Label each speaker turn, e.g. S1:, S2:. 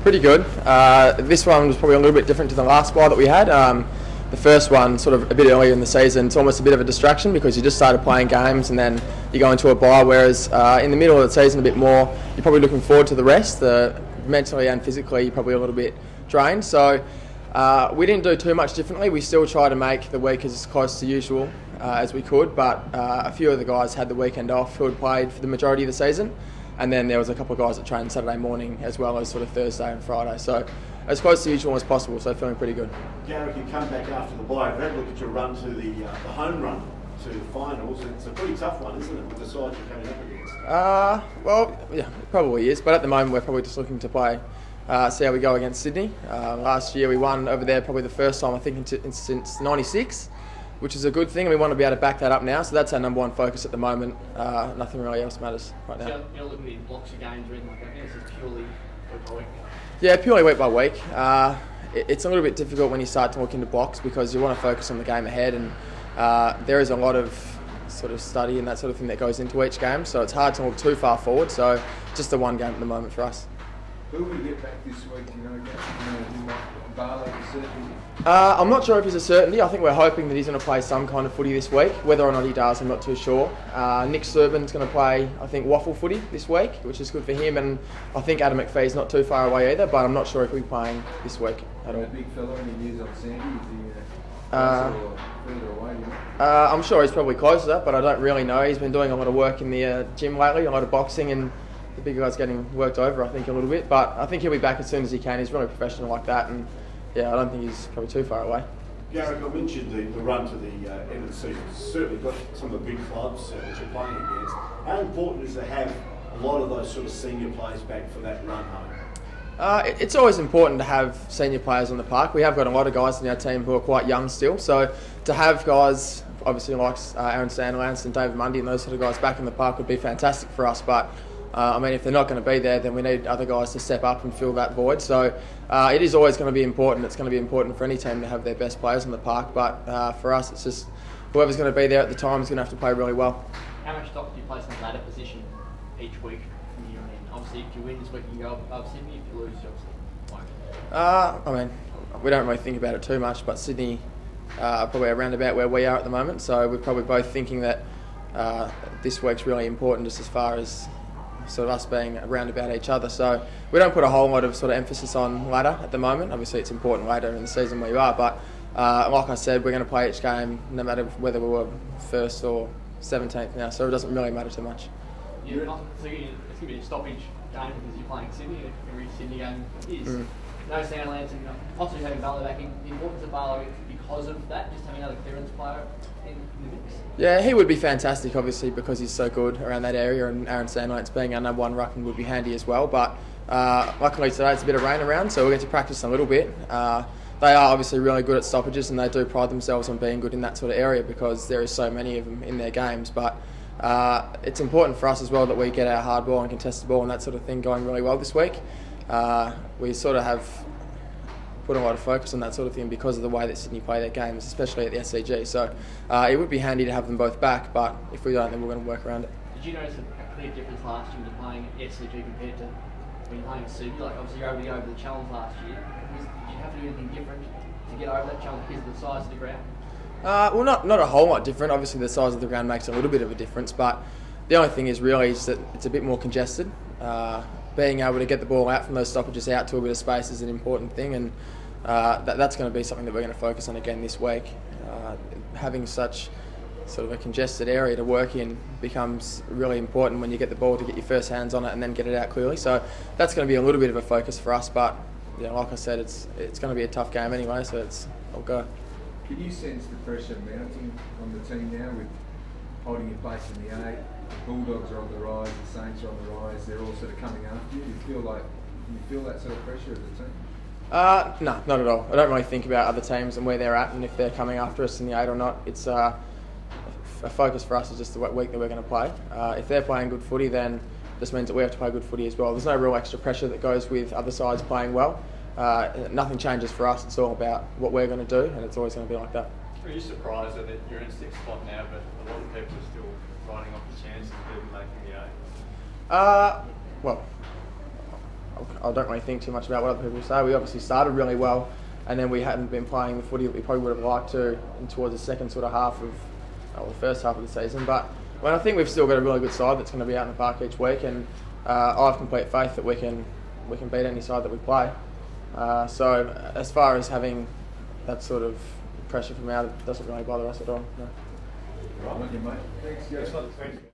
S1: Pretty good. This one was probably a little bit different to the last bye that we had. The first one, sort of a bit earlier in the season, it's almost a bit of a distraction because you just started playing games and then you go into a bye, whereas in the middle of the season a bit more, you're probably looking forward to the rest. Mentally and physically, you're probably a little bit drained. So we didn't do too much differently. We still try to make the week as close to usual as we could, but a few of the guys had the weekend off who had played for the majority of the season. And then there was a couple of guys that trained Saturday morning as well as sort of Thursday and Friday. So as close to usual as possible, so feeling pretty good.
S2: Garrick, you come back after the bye. Have a look at your run to the home run to the finals. It's a pretty tough one, isn't it, with the sides you're coming up against?
S1: Well, yeah, it probably is. But at the moment, we're probably just looking to play, see how we go against Sydney. Last year we won over there probably the first time, I think, since '96. Which is a good thing, and we want to be able to back that up now. So that's our number one focus at the moment. Nothing really else matters right now.
S3: So you're looking at blocks of games or anything like that? This is purely week by week?
S1: Yeah, purely week by week. It's a little bit difficult when you start to look into blocks because you want to focus on the game ahead, and there is a lot of sort of study and that sort of thing that goes into each game. So it's hard to look too far forward. So just the one game at the moment for us.
S4: Who will we get back this week? Barlow certainty?
S1: I'm not sure if he's a certainty. I think we're hoping that he's going to play some kind of footy this week. Whether or not he does, I'm not too sure. Nick Serban's going to play, I think, waffle footy this week, which is good for him. And I think Adam McPhee's not too far away either, but I'm not sure if he'll be playing this week at all.
S4: A big fella and he years on Sandy, is he further away?
S1: I'm sure he's probably closer, but I don't really know. He's been doing a lot of work in the gym lately, a lot of boxing, and the big guy's getting worked over, I think, a little bit. But I think he'll be back as soon as he can. He's really professional like that, and yeah, I don't think he's probably too far away.
S2: Garrick, I mentioned the run to the end of the season. Certainly got some of the big clubs that you're playing against. How important is to have a lot of those sort of senior players back for that run home?
S1: It's always important to have senior players on the park. We have got a lot of guys in our team who are quite young still, so to have guys, obviously like Aaron Sandlance and David Mundy and those sort of guys back in the park would be fantastic for us, but I mean, if they're not going to be there, then we need other guys to step up and fill that void. So it is always going to be important. It's going to be important for any team to have their best players on the park. But for us, it's just whoever's going to be there at the time is going to have to play really well.
S3: How much stock do you place on the ladder position each week from here on in? Obviously, if you win this week, you can go above Sydney. If you lose, you obviously won't.
S1: I mean, we don't really think about it too much, but Sydney are probably around about where we are at the moment. So we're probably both thinking that this week's really important just as far as sort of us being around about each other. So we don't put a whole lot of sort of emphasis on ladder at the moment. Obviously it's important later in the season where you are, but like I said, we're going to play each game no matter whether we were first or 17th now, so it doesn't really matter too much.
S3: So it's going to be a stoppage game because you're playing Sydney. Every Sydney game is. No Sandlands and possibly having Barlow back in. The importance of Barlow because of that, just having another clearance player in the mix.
S1: Yeah, he would be fantastic, obviously, because he's so good around that area, and Aaron Sandlance being our number one ruckman would be handy as well. But luckily today it's a bit of rain around, so we'll get to practice a little bit. They are obviously really good at stoppages, and they do pride themselves on being good in that sort of area because there is so many of them in their games. But it's important for us as well that we get our hard ball and contested ball and that sort of thing going really well this week. We sort of have put a lot of focus on that sort of thing because of the way that Sydney play their games, especially at the SCG. So it would be handy to have them both back, but if we don't, then we're going to work around it.
S3: Did you notice a clear difference last year when you're playing at SCG compared to when you're playing at Sydney? Like obviously you're able to go over the challenge last year. Did you have to do anything different to get over that challenge because of the size of the ground?
S1: Well, not a whole lot different. Obviously the size of the ground makes a little bit of a difference, but the only thing is really is that it's a bit more congested. Being able to get the ball out from those stoppages out to a bit of space is an important thing, and that's going to be something that we're going to focus on again this week. Having such sort of a congested area to work in becomes really important when you get the ball to get your first hands on it and then get it out clearly. So that's going to be a little bit of a focus for us, but like I said, it's going to be a tough game anyway, so I'll go.
S4: Can you sense the pressure mounting on the team now with holding your place in the A? The Bulldogs are on the rise, the Saints are on the rise, they're all sort of coming after you. Do you feel that sort of pressure as a team?
S1: No, not at all. I don't really think about other teams and where they're at and if they're coming after us in the 8 or not. It's a focus for us is just the week that we're going to play. If they're playing good footy, then this means that we have to play good footy as well. There's no real extra pressure that goes with other sides playing well. Nothing changes for us. It's all about what we're going to do, and it's always going to be like that.
S5: Are you surprised that you're in 6th spot now, but a lot of people are still writing off the chances of making the 8?
S1: Well, I don't really think too much about what other people say. We obviously started really well, and then we hadn't been playing the footy that we probably would have liked to towards the second sort of half of, the first half of the season. But I think we've still got a really good side that's going to be out in the park each week, and I have complete faith that we can beat any side that we play. So as far as having that sort of pressure from out, it doesn't really bother us at all. No.
S4: Right, mate. Thanks.
S2: Thanks.